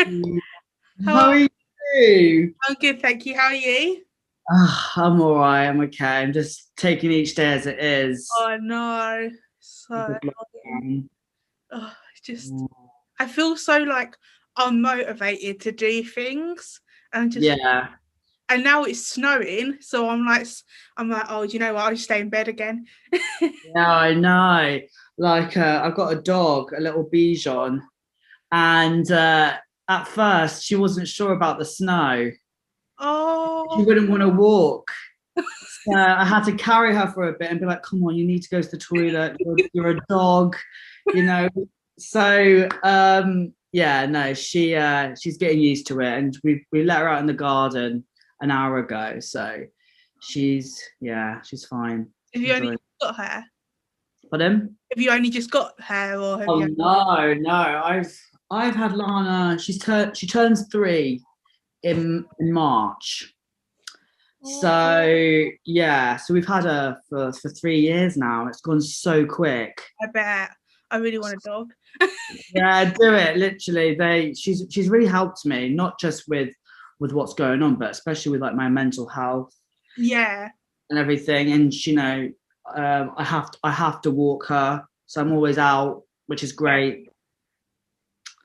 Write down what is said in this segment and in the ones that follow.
How How are you? I'm good, thank you. How are you? I'm all right. I'm okay. I'm just taking each day as it is. Oh no, so Good annoying. lockdown. It's just I feel so like unmotivated to do things, and just Yeah, and now it's snowing, so I'm like, oh, do you know what? I'll just stay in bed again. yeah, I know. I've got a dog, a little Bichon, and at first she wasn't sure about the snow. She Oh, wouldn't want to walk. So I had to carry her for a bit and be like, "Come on, you need to go to the toilet. You're a dog, you know." So yeah, no, she's getting used to it, and we let her out in the garden an hour ago. So she's fine. have She's you only enjoying. just got hair? But him? Have you only just got hair, or have Oh you? no. I've had Lana. She turns 3 in March. Oh, So yeah, so we've had her for 3 years now. It's gone so quick. I bet. I really want a dog. Yeah, do it. Literally, she's really helped me, not just with what's going on, but especially with like my mental health Yeah, and everything. And I have to walk her, so I'm always out, which is great.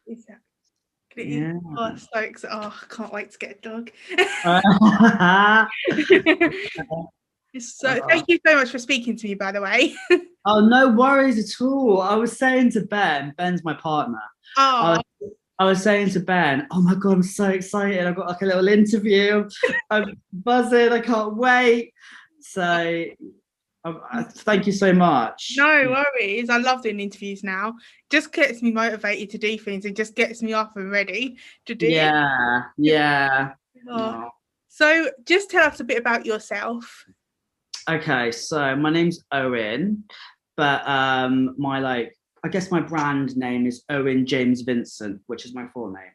exactly. Yeah. Oh, so excited. Oh, I can't wait to get a dog. So thank you so much for speaking to me, by the way. Oh, no worries at all. I was saying to Ben's my partner. I Oh, was I was saying to Ben, oh my God, I'm so excited. I've got like a little interview. I'm buzzing. I can't wait. So thank you so much. no worries. I love doing interviews now. Just gets me motivated to do things and just gets me up and ready to do. Yeah, yeah. Oh. Oh. So just tell us a bit about yourself. Okay, so my name's Owen, but I guess my brand name is Owen James Vincent, which is my full name.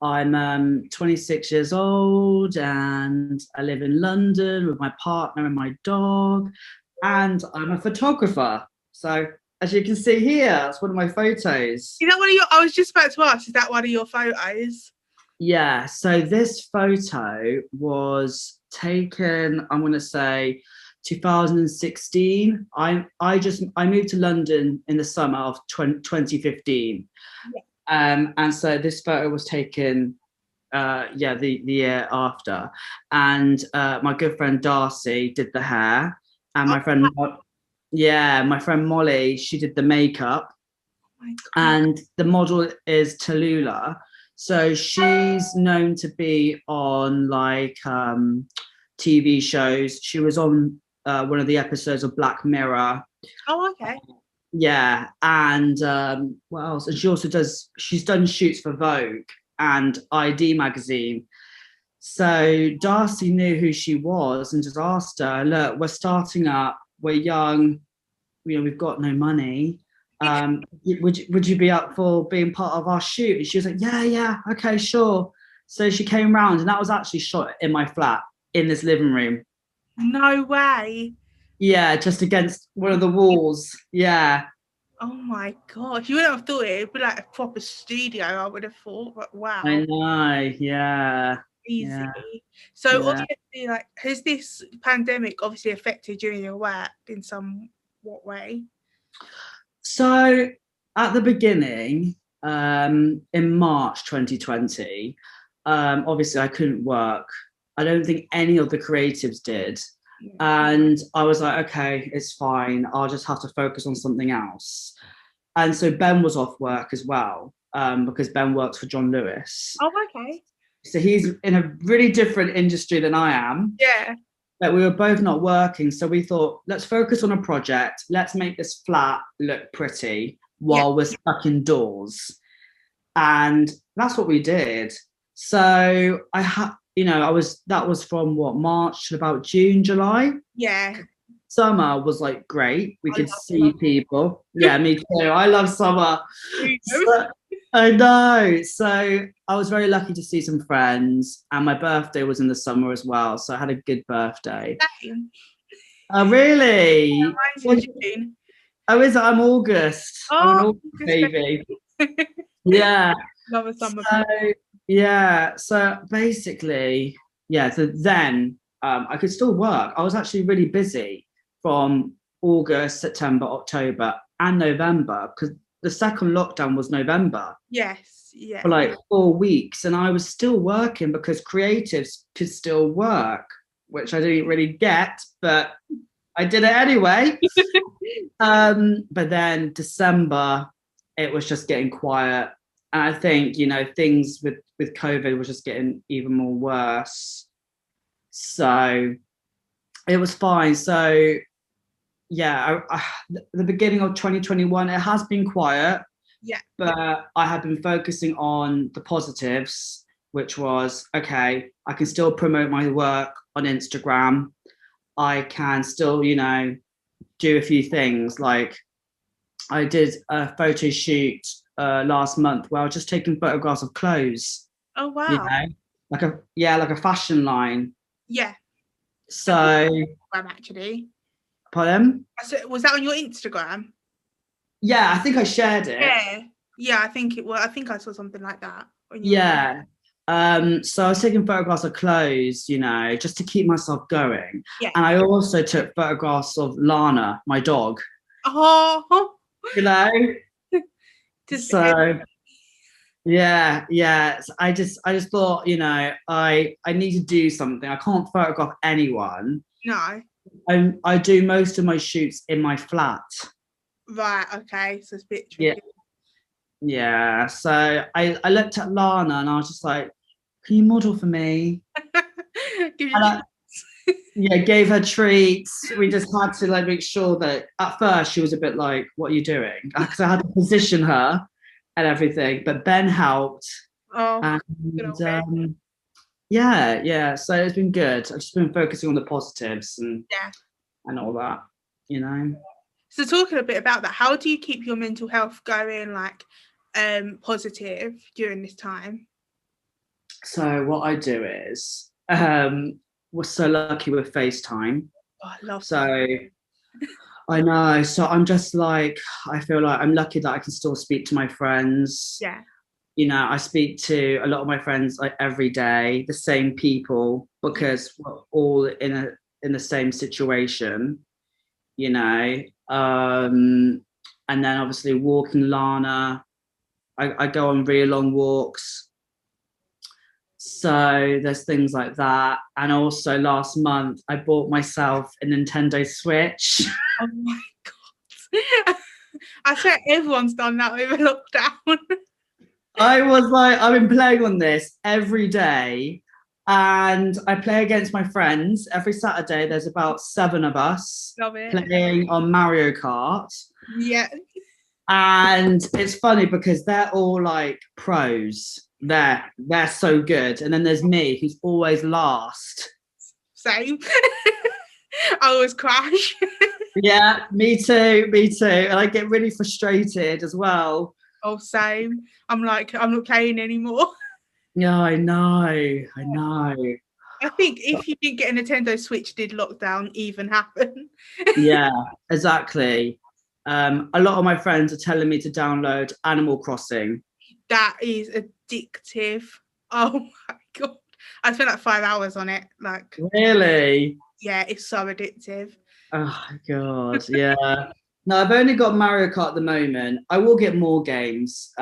I'm 26 years old and I live in London with my partner and my dog, and I'm a photographer. So, as you can see here, it's one of my photos. Is that one of your, I was just about to ask, is that one of your photos? Yeah, so this photo was taken, I'm going to say 2016. I moved to London in the summer of 2015. Yeah. And so this photo was taken the year after. And my good friend Darcy did the hair, and Oh my friend Molly, she did the makeup, my God. and the model is Tallulah. So she's known to be on TV shows. She was on one of the episodes of Black Mirror. Oh, okay. Yeah, and what else? And she's done shoots for Vogue and ID magazine. So Darcy knew who she was and just asked her, look, we're starting up, we're young, we've got no money. Would you be up for being part of our shoot? And she was like, yeah, okay, sure. So she came round, and that was actually shot in my flat in this living room. No way. Yeah, just against one of the walls. Yeah. Oh my gosh. You wouldn't have thought it would be like a proper studio, I would have thought, but I wow. know. Yeah. Easy. Yeah. So Yeah. obviously, like, has this pandemic obviously affected you in your work in some what way? So at the beginning, in March 2020, obviously I couldn't work. I don't think any of the creatives did. Yeah. And I was like, okay, it's fine. I'll just have to focus on something else. And so Ben was off work as well, because Ben works for John Lewis. Oh, okay. So he's in a really different industry than I am. Yeah. But we were both not working. So we thought, let's focus on a project. Let's make this flat look pretty Yeah. while we're stuck indoors. And that's what we did. So that was from what, March to about June, July. Yeah. Summer was like great. We I could love see people. Yeah, me too. I love summer. it. So, I know. So I was very lucky to see some friends, and my birthday was in the summer as well. So I had a good birthday. Same. Oh, really? Mine's in June. Oh, is it? I'm August. I'm an Oh, August just baby. Yeah. love a summer So birthday. Yeah, so basically, yeah, so then I could still work. I was actually really busy from August, September, October, and November because the second lockdown was November Yes, yeah. for like 4 weeks, and I was still working because creatives could still work, which I didn't really get, but I did it anyway. But then December, it was just getting quiet. And I think, things with COVID was just getting even more worse. So it was fine. So yeah, the beginning of 2021, it has been quiet, Yeah. but I have been focusing on the positives, which was okay, I can still promote my work on Instagram. I can still, do a few things like I did a photo shoot last month where I was just taking photographs of clothes, Oh you wow. know, like a fashion line. Yeah. I think So, Instagram actually. pardon? Was that on your Instagram? Yeah, I think I shared it. Yeah. Yeah, I think it was. I think I saw something like that on your. Yeah. So I was taking photographs of clothes, just to keep myself going. Yeah. And I also took photographs of Lana, my dog, Oh. you know. Just So yeah. I just thought, I need to do something. I can't photograph anyone. no. I do most of my shoots in my flat. Right. Okay. So it's a bit Yeah, tricky. yeah. So I looked at Lana and I was just like, "Can you model for me?" Give you And yeah, gave her treats. We just had to like make sure that at first she was a bit like, "What are you doing?" Because I had to position her and everything. But Ben helped, oh, and good old bed. yeah. So it's been good. I've just been focusing on the positives Yeah. and all that, you know. So talking a bit about that, how do you keep your mental health going, like, positive during this time? So what I do is, we're so lucky with FaceTime. Oh, I love So I know. So I'm just like, I feel like I'm lucky that I can still speak to my friends. yeah. I speak to a lot of my friends like every day, the same people, because we're all in the same situation, you know. And then obviously walking Lana, I go on really long walks. So there's things like that. And also last month I bought myself a Nintendo Switch. Oh my god. I swear everyone's done that over lockdown. I was like, I've been playing on this every day, and I play against my friends every Saturday. There's about 7 of us Love it. playing on Mario Kart. Yeah. And it's funny because they're all like pros. They're so good. And then there's me who's always last. Same. I always crash. Yeah, me too, me too. And I get really frustrated as well. Oh, same. I'm like, I'm not playing anymore. Yeah, I know. I think if you didn't get a Nintendo Switch, did lockdown even happen? Yeah, exactly. A lot of my friends are telling me to download Animal Crossing. That is addictive. Oh my god. I spent like 5 hours on it. Like, Really? yeah, it's so addictive. Oh God, yeah. No, I've only got Mario Kart at the moment. I will get more games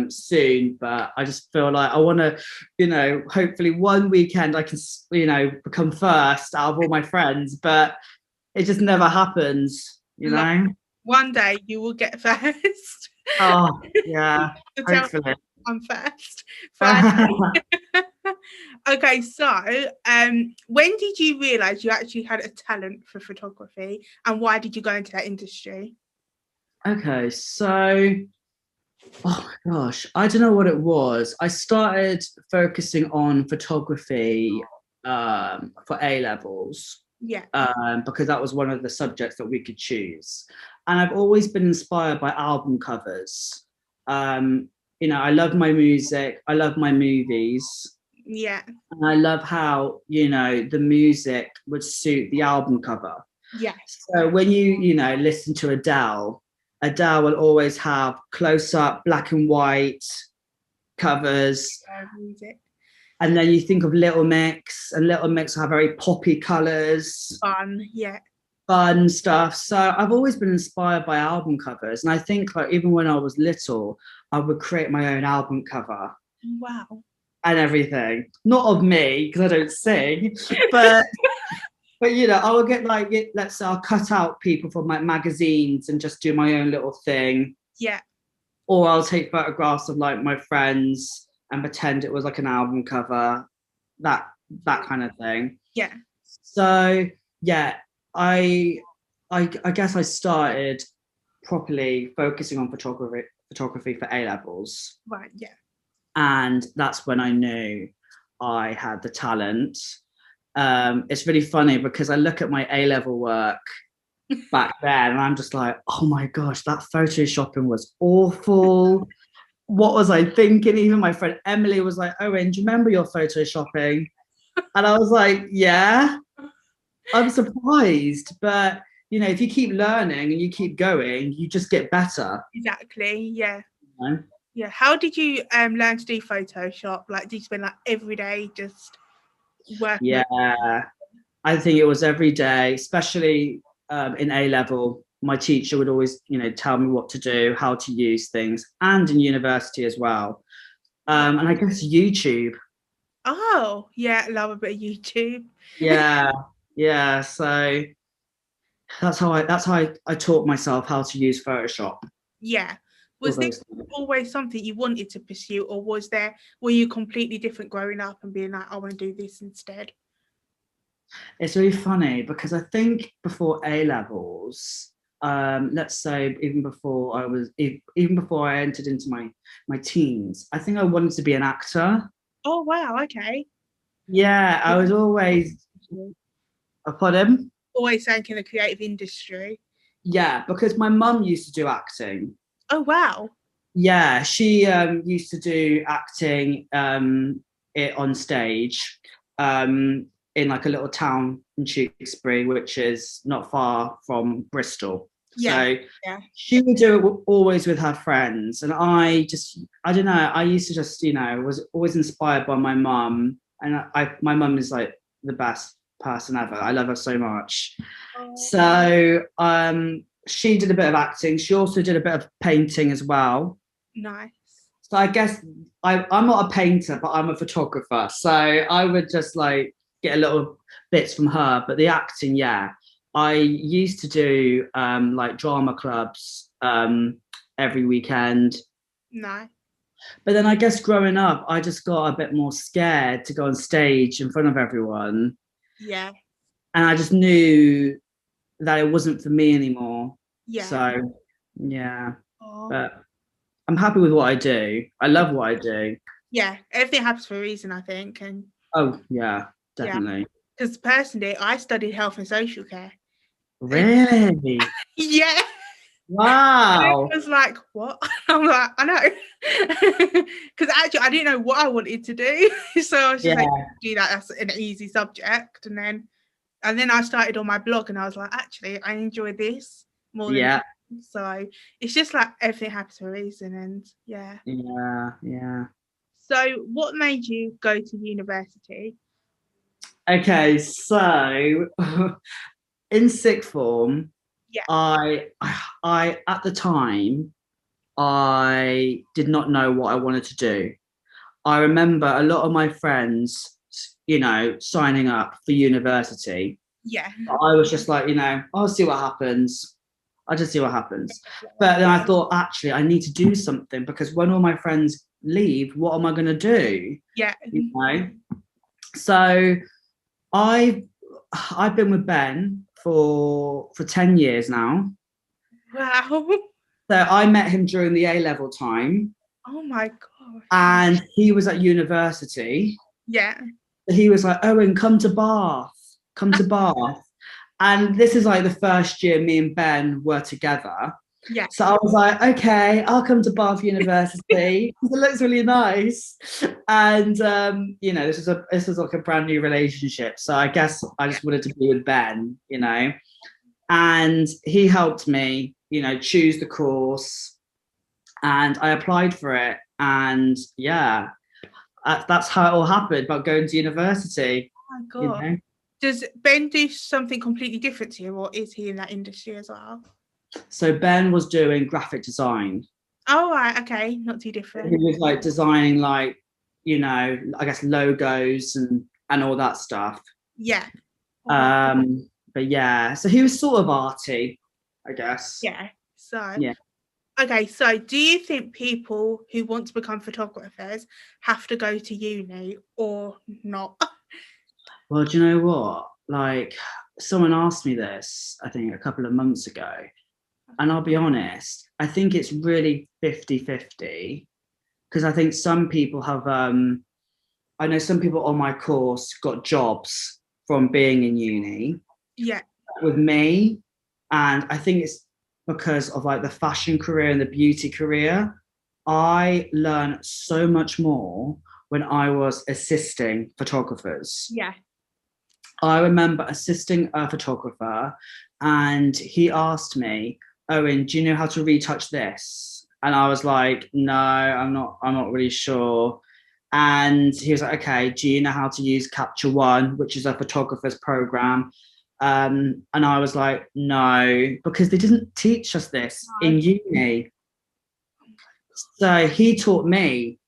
soon, but I just feel like I want to, hopefully one weekend I can, become first out of all my friends, but it just never happens, Like, one day you will get first. Oh, yeah, To tell hopefully. I'm first. Finally. Okay, so when did you realise you actually had a talent for photography, and why did you go into that industry? Okay, so oh my gosh, I don't know what it was. I started focusing on photography for A levels Yeah. because that was one of the subjects that we could choose. And I've always been inspired by album covers. I love my music, I love my movies, Yeah. and I love how, the music would suit the album cover. Yes. So when you listen to Adele will always have close up, black and white covers. Music. And then you think of Little Mix, and Little Mix have very poppy colours. Fun, yeah. Fun stuff. So I've always been inspired by album covers. And I think like even when I was little, I would create my own album cover. Wow. And everything. Not of me, because I don't sing, but you know, I would get like, let's say I'll cut out people from like magazines and just do my own little thing. Yeah. Or I'll take photographs of like my friends and pretend it was like an album cover, that kind of thing. Yeah. So yeah, I guess I started properly focusing on photography for A levels. Right, yeah. And that's when I knew I had the talent. It's really funny because I look at my A-level work back then and I'm just like, oh my gosh, that photoshopping was awful. What was I thinking? Even my friend Emily was like, Owen, do you remember your photoshopping? And I was like, yeah. I'm surprised, but you know, if you keep learning and you keep going, you just get better. Exactly, yeah. You know? Yeah. How did you learn to do Photoshop? Like, did you spend like every day just working? Yeah, I think it was every day, especially in A level. My teacher would always, you know, tell me what to do, how to use things, and in university as well. And I guess YouTube. Oh, yeah, love a bit of YouTube. Yeah, yeah. So that's how I taught myself how to use Photoshop. Yeah. Was this always something you wanted to pursue, or were you completely different growing up and being like, I want to do this instead? It's really funny because I think before A levels, let's say even before I entered into my teens, I think I wanted to be an actor. Oh wow, okay. Yeah, I was always pardon? Always thinking the creative industry. Yeah, because my mum used to do acting. Oh wow. Yeah, she used to do acting it on stage in like a little town in Tewkesbury, which is not far from Bristol. Yeah, so yeah. She would do it always with her friends, and I don't know, I used to just, you know, was always inspired by my mum, and my mum is like the best person ever. I love her so much. Oh. So she did a bit of acting. She also did a bit of painting as well. Nice. So I guess I'm not a painter, but I'm a photographer. So I would just like get a little bits from her. But the acting, yeah. I used to do like drama clubs every weekend. Nice. But then I guess growing up, I just got a bit more scared to go on stage in front of everyone. Yeah. And I just knew that it wasn't for me anymore. Yeah. So, yeah. Oh. But I'm happy with what I do. I love what I do. Yeah, everything happens for a reason, I think. And oh yeah, definitely. Because personally, I studied health and social care. Really? Yeah. Wow. And it was like, what? I'm like, I know. Because actually, I didn't know what I wanted to do. So I was just like, do that. That's an easy subject. And then I started on my blog and I was like, actually, I enjoy this more than that. So it's just like everything happens for a reason. And yeah. So what made you go to university? Okay, so in sixth form, I at the time I did not know what I wanted to do. I remember a lot of my friends, you know, signing up for university. Yeah. I was just like, you know, I'll see what happens. I'll just see what happens. But then I thought, actually, I need to do something, because when all my friends leave, what am I going to do? Yeah. You know? So I've been with Ben for 10 years now. Wow. So I met him during the A-level time. Oh my God. And he was at university. Yeah. He was like, Owen, come to Bath. Come to Bath. And this is like the first year me and Ben were together. Yeah. So I was like, okay, I'll come to Bath University because it looks really nice. And you know, this is like a brand new relationship. So I guess I just wanted to be with Ben, you know. And he helped me, you know, choose the course. And I applied for it. And yeah, that's how it all happened, about going to university. Oh my You God. know? Does Ben do something completely different to you, or is he in that industry as well? So Ben was doing graphic design. Oh, right, okay, not too He different. was like designing, like, I guess logos and all that stuff. Yeah. But yeah, so he was sort of arty, I guess. Yeah. So, Yeah. okay, so do you think people who want to become photographers have to go to uni or not? Well, do you know what? Like, someone asked me this, I think, a couple of months ago. And I'll be honest, I think it's really 50-50. Because I think some people have, I know some people on my course got jobs from being in uni Yeah. with me. And I think it's because of like the fashion career and the beauty career. I learned so much more when I was assisting photographers. Yeah. I remember assisting a photographer, and he asked me, Owen, do you know how to retouch this? And I was like, no, I'm not really sure. And he was like, okay, do you know how to use Capture One, which is a photographer's program? And I was like, no, because they didn't teach us this in uni. So he taught me,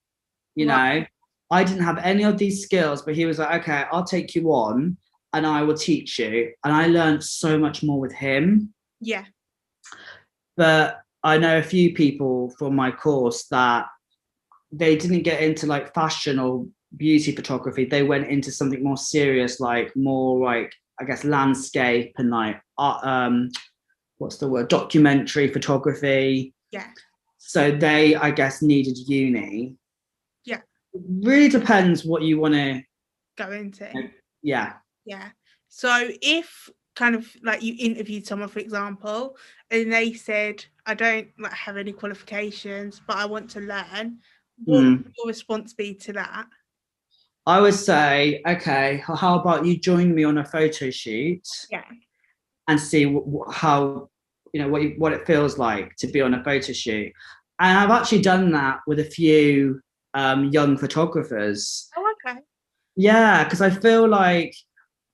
you Right. know, I didn't have any of these skills, but he was like, okay, I'll take you on and I will teach you. And I learned so much more with him. Yeah. But I know a few people from my course that they didn't get into like fashion or beauty photography. They went into something more serious, like more like, I guess, landscape and like what's the word, documentary photography. Yeah. So they, I guess, needed uni. Yeah. It really depends what you want to Go into. yeah. Yeah. So if kind of like you interviewed someone, for example, and they said, I don't like have any qualifications, but I want to learn, what would your response be to that? I would say, okay, how about you join me on a photo shoot Yeah. and see how, what it feels like to be on a photo shoot. And I've actually done that with a few young photographers. Oh, okay. Yeah, because I feel like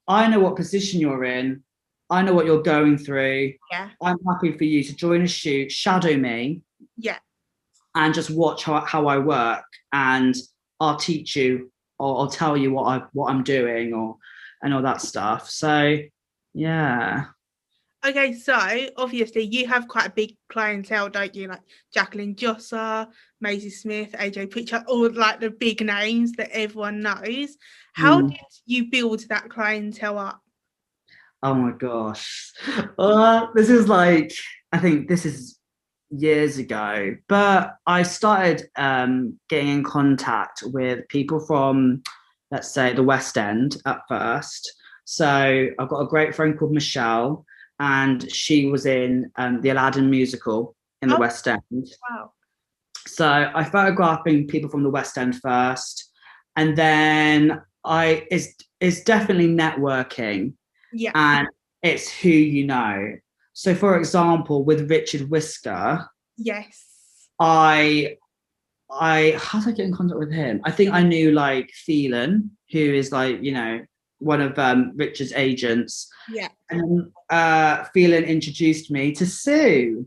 I know what position you're in. I know what you're going through. Yeah. I'm happy for you to join a shoot, shadow me, Yeah. and just watch how I work, and I'll teach you, or I'll tell you what I'm doing, and all that stuff. So yeah. Okay, so obviously you have quite a big clientele, don't you? Like Jacqueline Josser, Maisie Smith, AJ Pritchard, all like the big names that everyone knows. How did you build that clientele up? Oh my gosh. This is like, I think this is years ago, but I started getting in contact with people from, let's say, the West End at first. So I've got a great friend called Michelle, and she was in the Aladdin musical in the Oh, West End. wow. So I photographing people from the West End first, and then it's definitely networking, Yeah. and it's who you know. So, for example, with Richard Whisker, Yes. I how did I get in contact with him? I think I knew like Phelan, who is like, one of Richard's agents. Yeah. And Phelan introduced me to Sue.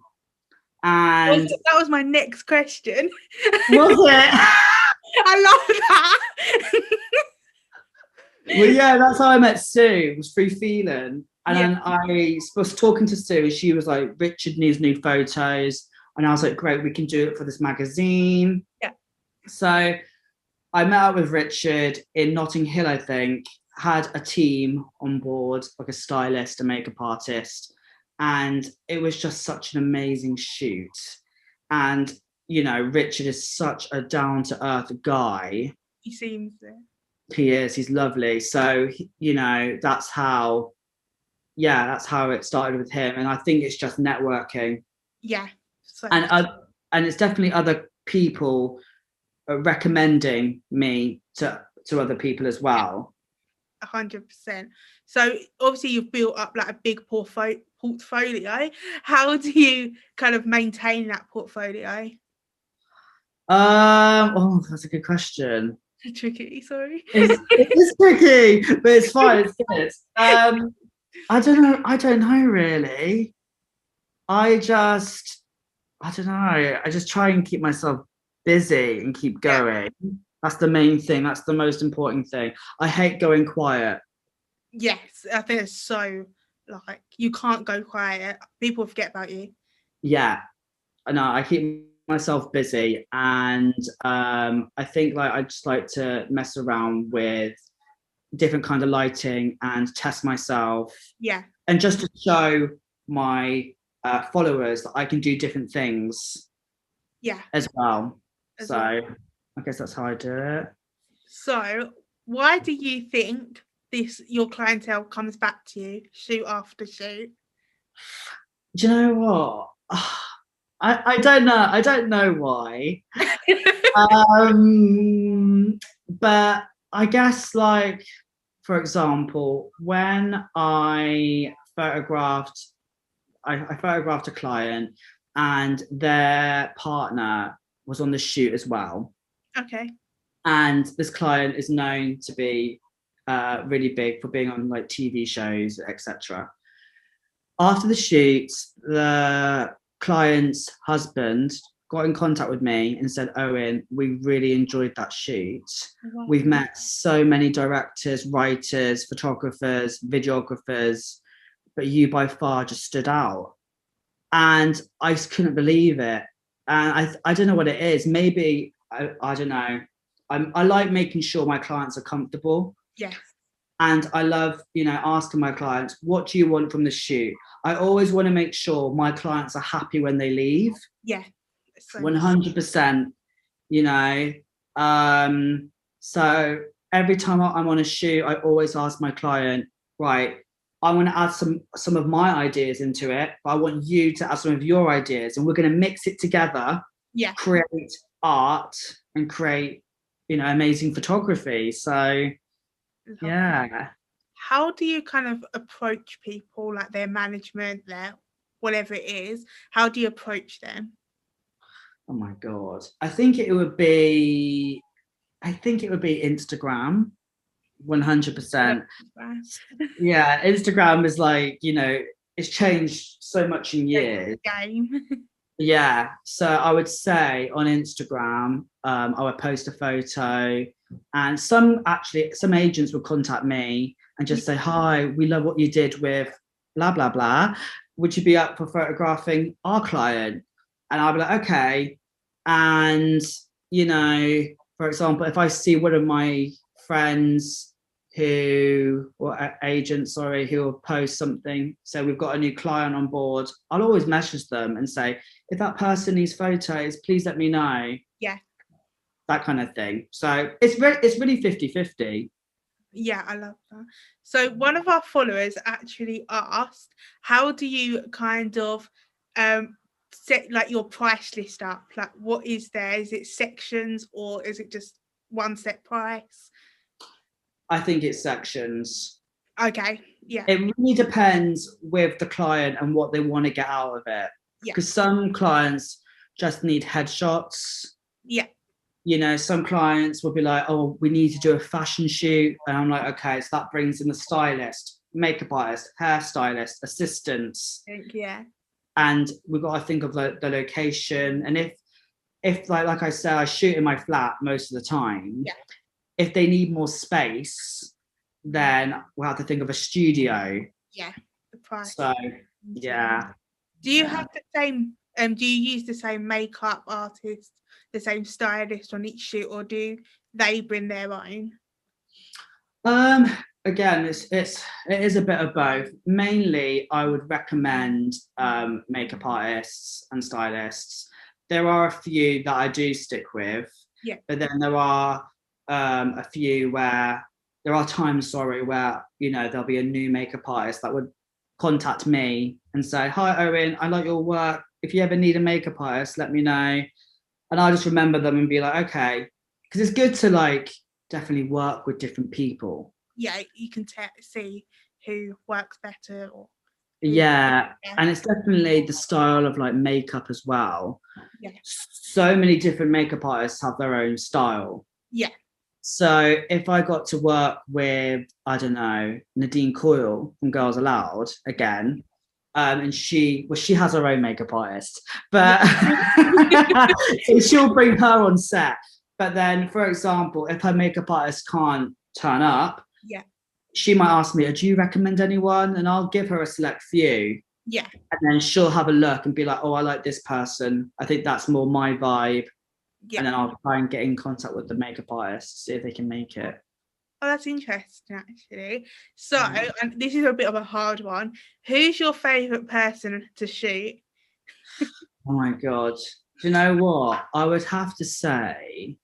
And That was my next question. was it? I love that. Well, yeah, that's how I met Sue, was through Phelan. And Yeah. then I was talking to Sue, and she was like, Richard needs new photos. And I was like, great, we can do it for this magazine. Yeah. So I met up with Richard in Notting Hill, I think, had a team on board, like a stylist, a makeup artist. And it was just such an amazing shoot. And, Richard is such a down to earth guy. He seems there. He is, he's lovely. So, that's how it started with him. And I think it's just networking. Yeah. So And it's definitely other people recommending me to other people as well. 100%. So obviously you've built up like a big portfolio. How do you kind of maintain that portfolio? Oh, that's a good question. Tricky, sorry. It's tricky, but it's fine. It's good. I don't know. I don't know really. I just, I don't know. I just try and keep myself busy and keep Yeah. going. That's the main thing. That's the most important thing. I hate going quiet. Yes, I think it's so like you can't go quiet. People forget about you. Yeah, I know. I keep myself busy, and I think like I just like to mess around with different kind of lighting and test myself, Yeah. and just to show my followers that I can do different things Yeah. as well. As So well. I guess that's how I do it. So why do you think this your clientele comes back to you shoot after shoot? Do you know what? I don't know. I don't know why. But I guess like, for example, when I photographed a client and their partner was on the shoot as well. Okay. And this client is known to be really big for being on like TV shows, etc. After the shoot, the client's husband got in contact with me and said, Owen, we really enjoyed that shoot. Wow. We've met so many directors, writers, photographers, videographers, but you by far just stood out. And I just couldn't believe it. And I don't know what it is. Maybe, I don't know. I like making sure my clients are comfortable. Yes. And I love, asking my clients, what do you want from the shoot? I always want to make sure my clients are happy when they leave. Yeah. So 100%, you know. So every time I'm on a shoot, I always ask my client, right, I want to add some of my ideas into it, but I want you to add some of your ideas, and we're going to mix it together, yeah. create art, and create, amazing photography. So yeah. How do you kind of approach people, like their management, their whatever it is? How do you approach them? Oh my God. I think it would be Instagram, 100%. Yeah, Instagram is like, it's changed so much in years. Game. Yeah, so I would say on Instagram, I would post a photo, and some agents would contact me and just say, "Hi, we love what you did with blah blah blah. Would you be up for photographing our client?" And I'll be like, "Okay." And for example, if I see one of my friends who will post something, so we've got a new client on board, I'll always message them and say, if that person needs photos, please let me know. Yeah. That kind of thing. So it's really 50-50. Yeah, I love that. So one of our followers actually asked, how do you kind of set like your price list up? Like what is there? Is it sections or is it just one set price? I think it's sections. Okay. Yeah. It really depends with the client and what they want to get out of it. Yeah. Because some clients just need headshots. Yeah. Some clients will be like, oh, we need to do a fashion shoot. And I'm like, okay, so that brings in the stylist, makeup artist, hairstylist, assistants. Yeah. And we've got to think of the location. And if like I said, I shoot in my flat most of the time. Yeah. If they need more space, then we'll have to think of a studio. Yeah. The price. So yeah. Do you have the same do you use the same makeup artist, the same stylist on each shoot, or do they bring their own? Again, it is a bit of both. Mainly, I would recommend makeup artists and stylists. There are a few that I do stick with, but then there are a few where there are times, where there'll be a new makeup artist that would contact me and say, "Hi, Owen, I like your work. If you ever need a makeup artist, let me know." And I'll just remember them and be like, okay, because it's good to like definitely work with different people. Yeah, you can see who works better. Yeah, Yeah. and it's definitely the style of like makeup as well. Yeah. So many different makeup artists have their own style. Yeah. So if I got to work with, I don't know, Nadine Coyle from Girls Aloud again, and she has her own makeup artist, but so she'll bring her on set. But then, for example, if her makeup artist can't turn up, Yeah. she might ask me, "Do you recommend anyone?" And I'll give her a select few. Yeah. And then she'll have a look and be like, "Oh, I like this person. I think that's more my vibe." Yeah. And then I'll try and get in contact with the makeup artist, see if they can make it. Oh, that's interesting, actually. So, and this is a bit of a hard one. Who's your favourite person to shoot? Oh my God. Do you know what? I would have to say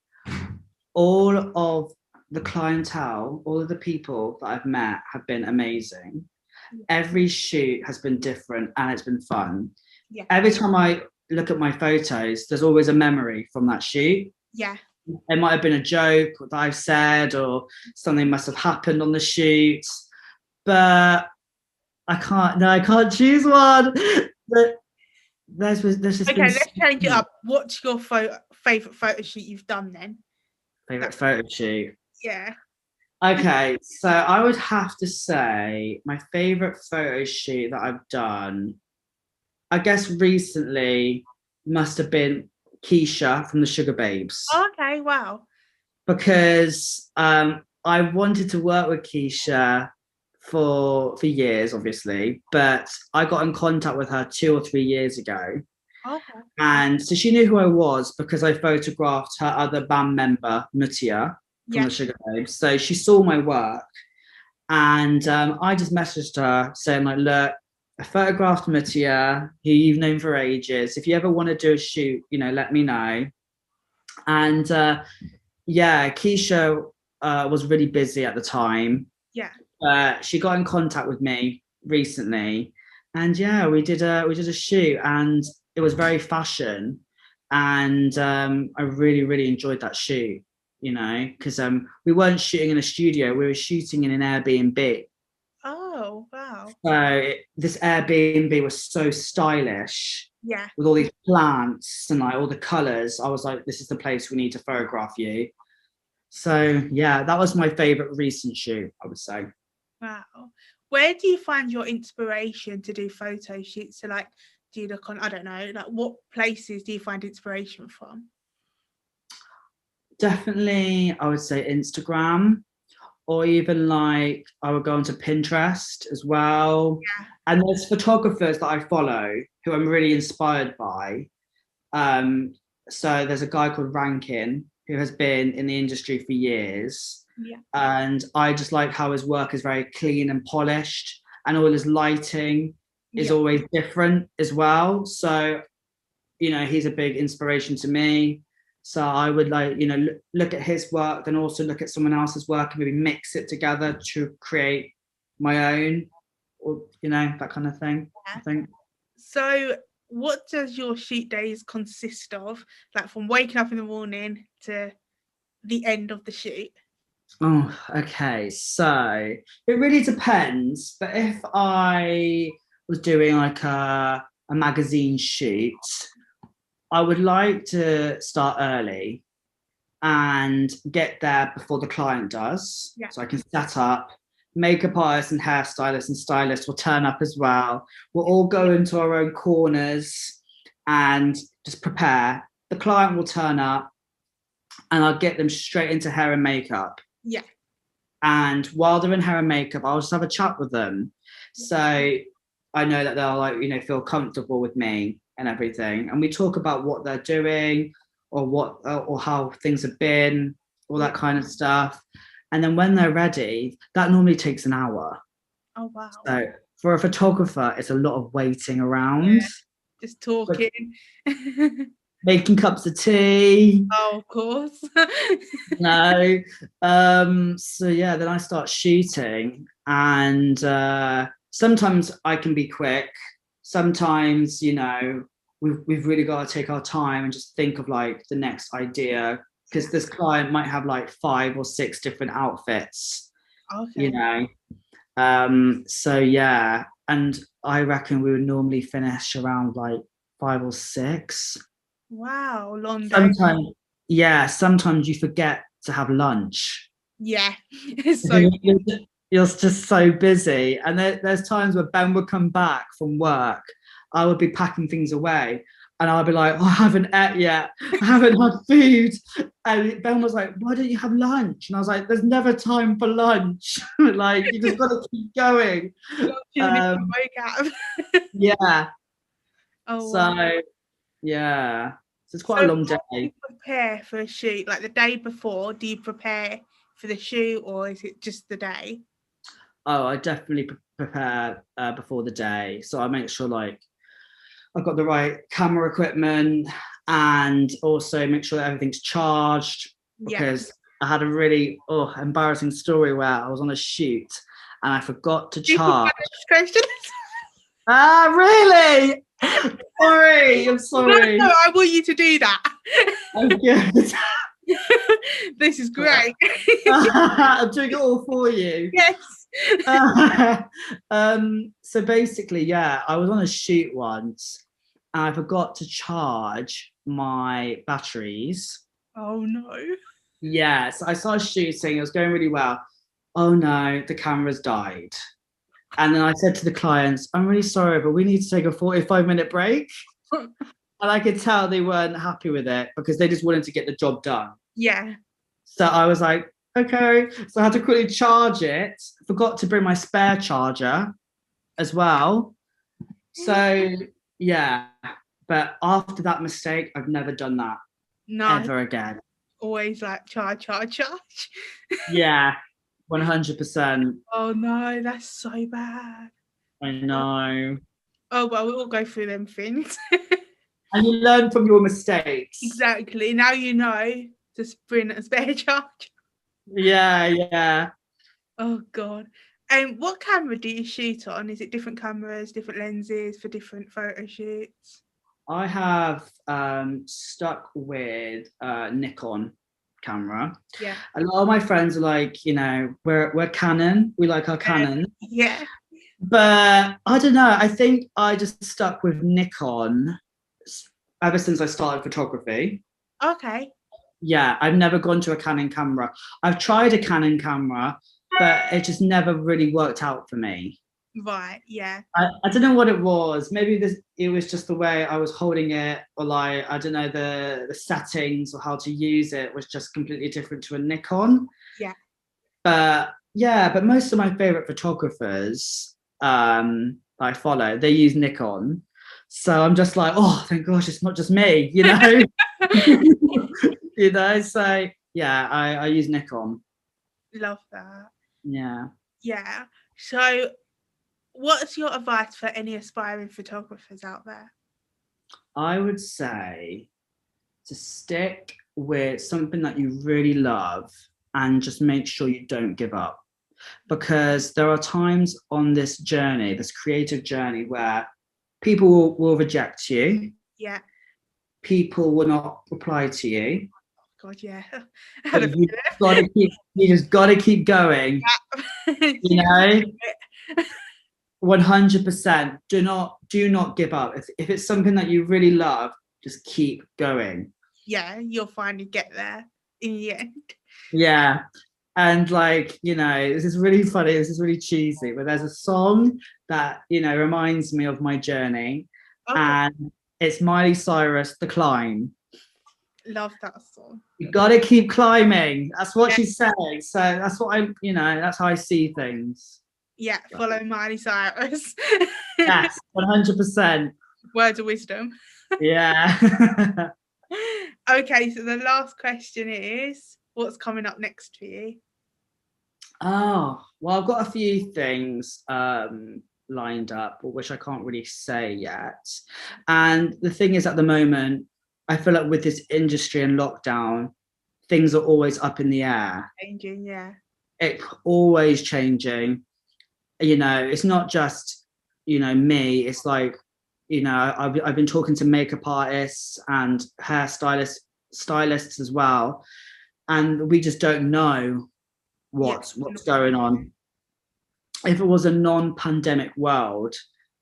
all of the clientele, all of the people that I've met have been amazing. Every shoot has been different and it's been fun. Yeah. Every time I look at my photos, there's always a memory from that shoot. Yeah. It might have been a joke that I've said, or something must have happened on the shoot, but I can't choose one. But there's just Okay, been let's change it up. What's your favourite photo shoot you've done then? favorite photo shoot. Yeah. Okay, so I would have to say my favorite photo shoot that I've done, I guess recently, must have been Keisha from the Sugar Babes, Okay, wow. because I wanted to work with Keisha for years, obviously, but I got in contact with her 2 or 3 years ago. Okay. And so she knew who I was because I photographed her other band member, Mutia, from Yeah. the Sugar Babes. So she saw my work, and I just messaged her saying, like, look, I photographed Mutia, who you've known for ages. If you ever want to do a shoot, let me know. And yeah, Keisha was really busy at the time. Yeah. She got in contact with me recently, and yeah, we did a shoot, and it was very fashion, and I really enjoyed that shoot. Because we weren't shooting in a studio, we were shooting in an Airbnb. Oh, wow. So this Airbnb was so stylish Yeah. with all these plants and like all the colors. I was like, this is the place we need to photograph you. So yeah, that was my favorite recent shoot, I would say. Wow. Where do you find your inspiration to do photo shoots? So, like, do you look on, I don't know, like what places do you find inspiration from? Definitely, I would say Instagram, or even like I would go onto Pinterest as well. Yeah. And there's photographers that I follow who I'm really inspired by. Um, so there's a guy called Rankin who has been in the industry for years. Yeah. And I just like how his work is very clean and polished, and all his lighting is Yeah. always different as well. So, he's a big inspiration to me. So I would like, look at his work, then also look at someone else's work and maybe mix it together to create my own, or, that kind of thing, I think. So, what does your shoot days consist of? Like from waking up in the morning to the end of the shoot? Oh, okay. So it really depends. But if I was doing like a magazine shoot, I would like to start early and get there before the client does. Yeah. So I can set up. Makeup artists and hairstylists and stylists will turn up as well. We'll all go into our own corners and just prepare. The client will turn up and I'll get them straight into hair and makeup. Yeah. And while they're in hair and makeup, I'll just have a chat with them. So I know that they'll feel comfortable with me and everything. And we talk about what they're doing or how things have been, all that kind of stuff. And then when they're ready, that normally takes an hour. Oh, wow. So for a photographer, it's a lot of waiting around. Yeah, just talking. Making cups of tea. Oh, of course. No. So yeah, then I start shooting, and sometimes I can be quick. Sometimes, we've really got to take our time and just think of like the next idea, because this client might have like 5 or 6 different outfits. Okay. So yeah, and I reckon we would normally finish around like 5 or 6. Wow, long day. Sometimes, yeah, sometimes you forget to have lunch. Yeah, it's so You're just so busy. And there's times where Ben would come back from work. I would be packing things away. And I'll be like, oh, I haven't ate yet. I haven't had food. And Ben was like, why don't you have lunch? And I was like, there's never time for lunch. Like, you just got to keep going. Yeah. Oh, So, wow. yeah. So it's quite So a long how do you day. prepare for a shoot? Like the day before, do you prepare for the shoot or is it just the day? Oh, I definitely prepare before the day. So I make sure like I've got the right camera equipment and also make sure that everything's charged Yeah. because I had a really embarrassing story where I was on a shoot and I forgot to Do you charge. questions? Ah, really? Sorry, I'm sorry. No, I want you to do that. I'm good. This is great. I'm doing it all for you. Yes. So basically, yeah, I was on a shoot once and I forgot to charge my batteries. Oh no. Yes, I started shooting, it was going really well. Oh no, the camera's died. And then I said to the clients, I'm really sorry, but we need to take a 45-minute break. And I could tell they weren't happy with it because they just wanted to get the job done. Yeah. So I was like, okay. So I had to quickly charge it. Forgot to bring my spare charger as well. So yeah, but after that mistake, I've never done that ever again. Always like charge. Yeah, 100%. Oh no, that's so bad. I know. Oh well, we all go through them things. And you learn from your mistakes. Exactly. Now you know to bring a spare charge. Yeah. Oh god. And what camera do you shoot on? Is it different cameras, different lenses for different photo shoots? I have stuck with Nikon camera. Yeah. A lot of my friends are like, we're Canon. We like our Canon. Yeah. But I don't know. I think I just stuck with Nikon ever since I started photography. Okay. Yeah, I've never gone to a Canon camera. I've tried a Canon camera, but it just never really worked out for me. Right, yeah. I don't know what it was. Maybe it was just the way I was holding it, or like, I don't know, the settings or how to use it was just completely different to a Nikon. Yeah. But most of my favorite photographers I follow, they use Nikon. So I'm just like, oh, thank gosh, it's not just me, so yeah, I use Nikon. Love that. Yeah. Yeah. So what's your advice for any aspiring photographers out there? I would say to stick with something that you really love and just make sure you don't give up. Because there are times on this journey, this creative journey, where people will reject you. Yeah. People will not reply to you. God, yeah. You just got to keep going. Yeah. 100%. Do not give up. If it's something that you really love, just keep going. Yeah, you'll finally get there in the end. Yeah. And this is really funny, this is really cheesy, but there's a song that, reminds me of my journey. Okay. And it's Miley Cyrus, The Climb. Love that song. You gotta keep climbing. That's what she's saying. So that's what that's how I see things. Yeah, follow Miley Cyrus. Yes, 100%. Words of wisdom. Yeah. Okay, so the last question is, what's coming up next for you? Oh, well, I've got a few things lined up, which I can't really say yet. And the thing is, at the moment, I feel like with this industry and lockdown, things are always up in the air. Changing, yeah. It's always changing. It's not just, me. It's like, I've been talking to makeup artists and stylists as well. And we just don't know what's going on. if it was a non-pandemic world,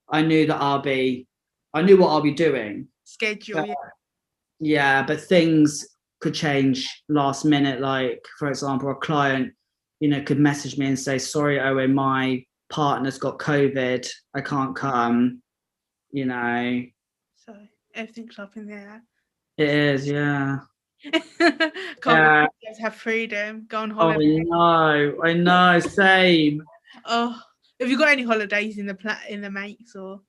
I knew that I knew what I'll be doing. Schedule. But, yeah, but things could change last minute. Like, for example, a client, could message me and say, "Sorry, Owen, my partner's got COVID. I can't come." So everything's up in there. It is, yeah. Can't just have freedom, go on holiday. I know, same. Oh, have you got any holidays in the makes or?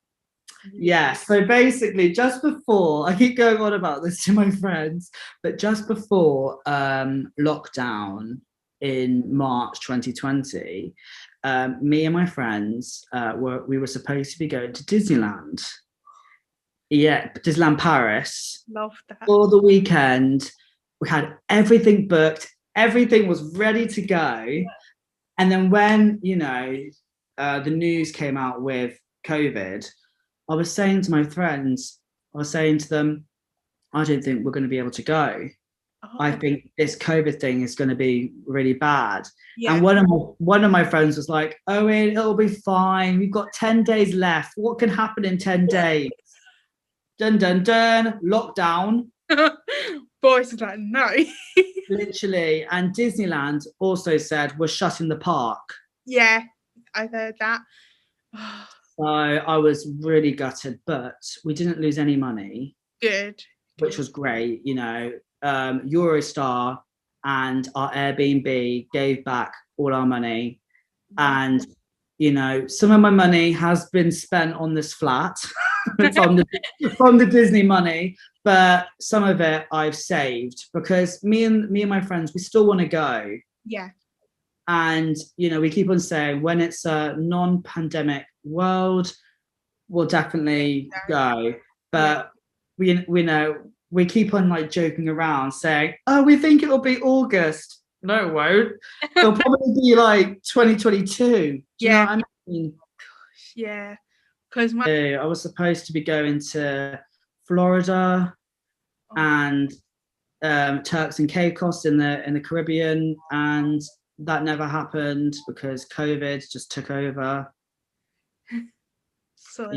Yeah, so basically just before, I keep going on about this to my friends, but just before lockdown in March 2020, me and my friends we were supposed to be going to Disneyland. Yeah, Disneyland Paris. Love that. For the weekend. We had everything booked, everything was ready to go. And then when, the news came out with COVID, I was saying to my friends, I was saying to them, I don't think we're going to be able to go. I think this COVID thing is going to be really bad. Yeah. And one of my friends was like, "Owen, it'll be fine. We've got 10 days left. What can happen in 10 days? Dun, dun, dun, lockdown." Boys was like, no. Literally. And Disneyland also said, we're shutting the park. Yeah, I heard that. So I was really gutted, but we didn't lose any money. Good. Which was great. Eurostar and our Airbnb gave back all our money. And, some of my money has been spent on this flat from the Disney money, but some of it I've saved because me and my friends, we still want to go. Yeah. And, we keep on saying when it's a non-pandemic world, we'll definitely go. But we keep on like joking around saying, "Oh, we think it'll be August." No, it won't. It'll probably be like 2022. Do you know what I mean? Yeah. Because I was supposed to be going to Florida and Turks and Caicos in the Caribbean, and that never happened because COVID just took over. So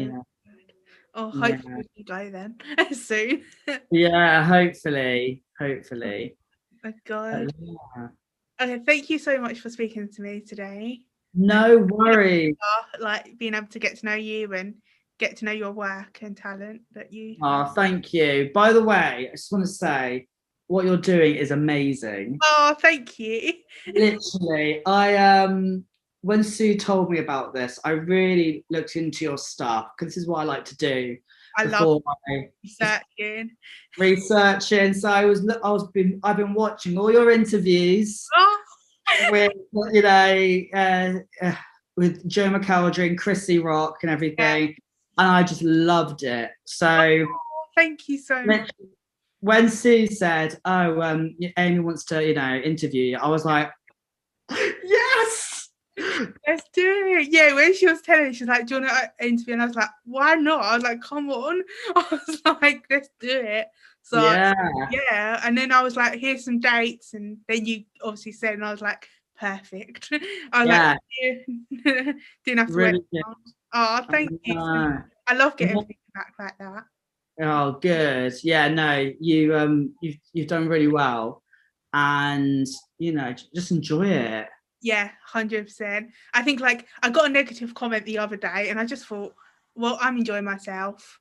hopefully we can go then soon. Yeah, hopefully. Oh God. Okay, thank you so much for speaking to me today. No worries. Like being able to get to know you and get to know your work and talent that you. Oh, thank you. By the way, I just want to say what you're doing is amazing. Oh, thank you. Literally, when Sue told me about this, I really looked into your stuff because this is what I like to do. I've been researching. I've been watching all your interviews with with Joe McElderry and Chrissy Rock and everything, and I just loved it. So thank you so much. When Sue said, "Oh, Amy wants to, interview you," I was like, "Yes, let's do it." Yeah, when she was telling me, she's like, "Do you want to interview?" And I was like, "Why not?" I was like, "Come on!" I was like, "Let's do it." So yeah, and then I was like, "Here's some dates," and then you obviously said, and I was like, "Perfect." I was like, didn't have to really wait. Oh, thank you. I love getting feedback like that. Oh, good. Yeah, no, you've done really well, and just enjoy it. Yeah, 100%. I think like I got a negative comment the other day, and I just thought, well, I'm enjoying myself.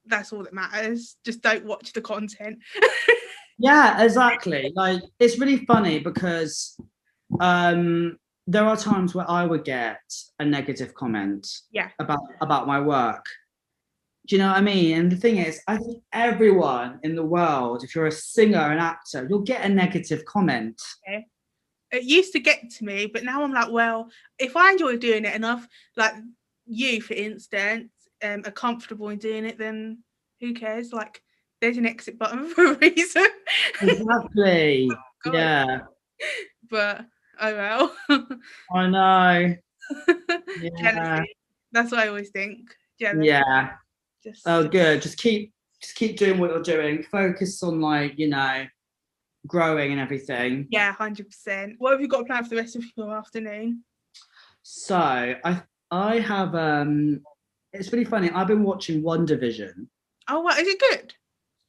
That's all that matters. Just don't watch the content. Yeah, exactly. Like it's really funny because there are times where I would get a negative comment about my work. Do you know what I mean? And the thing is, I think everyone in the world, if you're a singer, an actor, you'll get a negative comment. Okay. It used to get to me, but now I'm like, well, if I enjoy doing it enough, like you, for instance, are comfortable in doing it, then who cares? Like, there's an exit button for a reason. Exactly. Yeah. But oh well. I know. Yeah. That's what I always think. Jealousy. Yeah. Good. Just keep doing what you're doing. Focus on growing and everything. Yeah, 100%. What have you got planned for the rest of your afternoon? So I have it's really funny. I've been watching WandaVision. Oh, what is it good?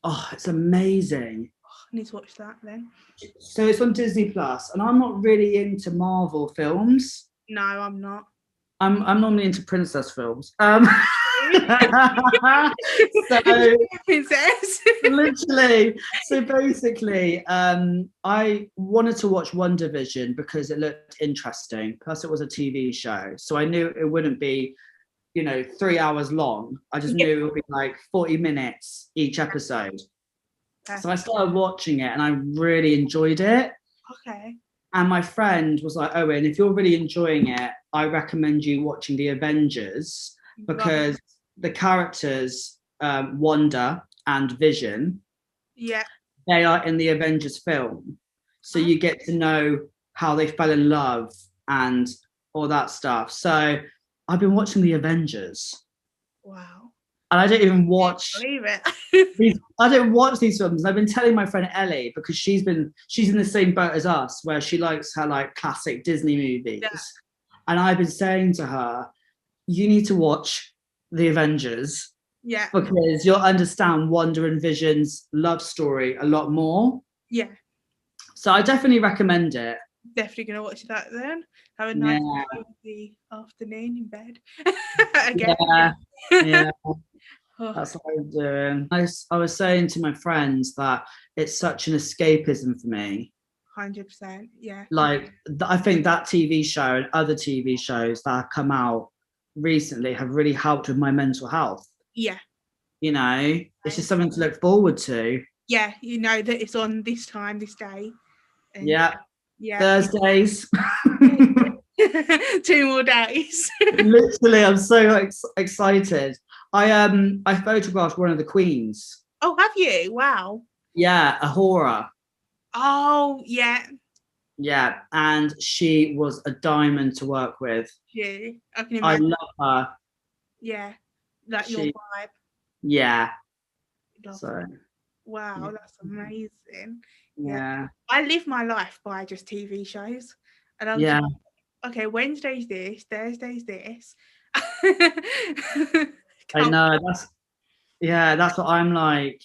Oh, it's amazing. I need to watch that then. So it's on Disney Plus, and I'm not really into Marvel films. No, I'm not. I'm normally into princess films. So Princess. literally, so basically, I wanted to watch WandaVision because it looked interesting. Plus, it was a TV show, so I knew it wouldn't be, 3 hours long. I just Yeah. knew it would be like 40 minutes each episode. So I Perfect. started watching it, and I really enjoyed it. Okay. And my friend was like, Owen, if you're really enjoying it, I recommend you watching The Avengers Right. because the characters, Wanda and Vision, Yeah. they are in the Avengers film. So Oh, you get to know how they fell in love and all that stuff. So I've been watching The Avengers, wow. and I don't even watch Believe it. I don't watch these films. I've been telling my friend Ellie because she's in the same boat as us, where she likes her like classic Disney Yeah. movies. And I've been saying to her, you need to watch The Avengers Yeah. because you'll understand Wanda and Vision's love story a lot more. Yeah. So I definitely recommend it. Definitely gonna watch that then. Have a nice Yeah, cozy afternoon in bed. Again. yeah, yeah. Oh, That's what I'm doing. I was saying to my friends that it's such an escapism for me. 100%. Yeah. Like I think that TV show and other TV shows that have come out recently have really helped with my mental health. Yeah. It's just something to look forward to. Yeah. You know that it's on this time, this day. And Yeah, yeah. Thursdays. 2 more days. Literally, I'm so excited. I photographed one of the queens. Oh, have you? Wow. Yeah, a horror. Oh, yeah. Yeah, and she was a diamond to work with. Yeah. I can I imagine. love her. Yeah. Like your She, vibe. yeah. Love So that. Wow, that's amazing. Yeah. yeah, I live my life by just TV shows. And I'm yeah. just okay, Wednesday's this, Thursday's this. I Can't- know that's what I'm like.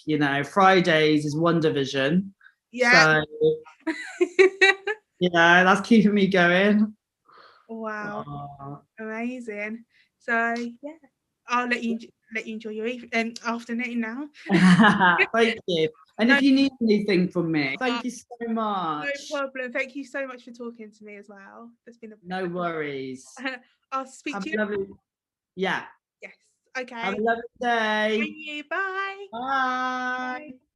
Fridays is WandaVision. yeah. So that's keeping me going. Wow, Oh. amazing. So yeah, I'll let you enjoy your afternoon now. Thank you. And No, if you need anything from me, uh, thank you so no much. problem. Thank you so much for talking to me as well. It's been a No worries. I'll speak Have to a you. lovely, yeah. Yes. Have Okay. a lovely day. Thank you. Bye. Bye. Bye.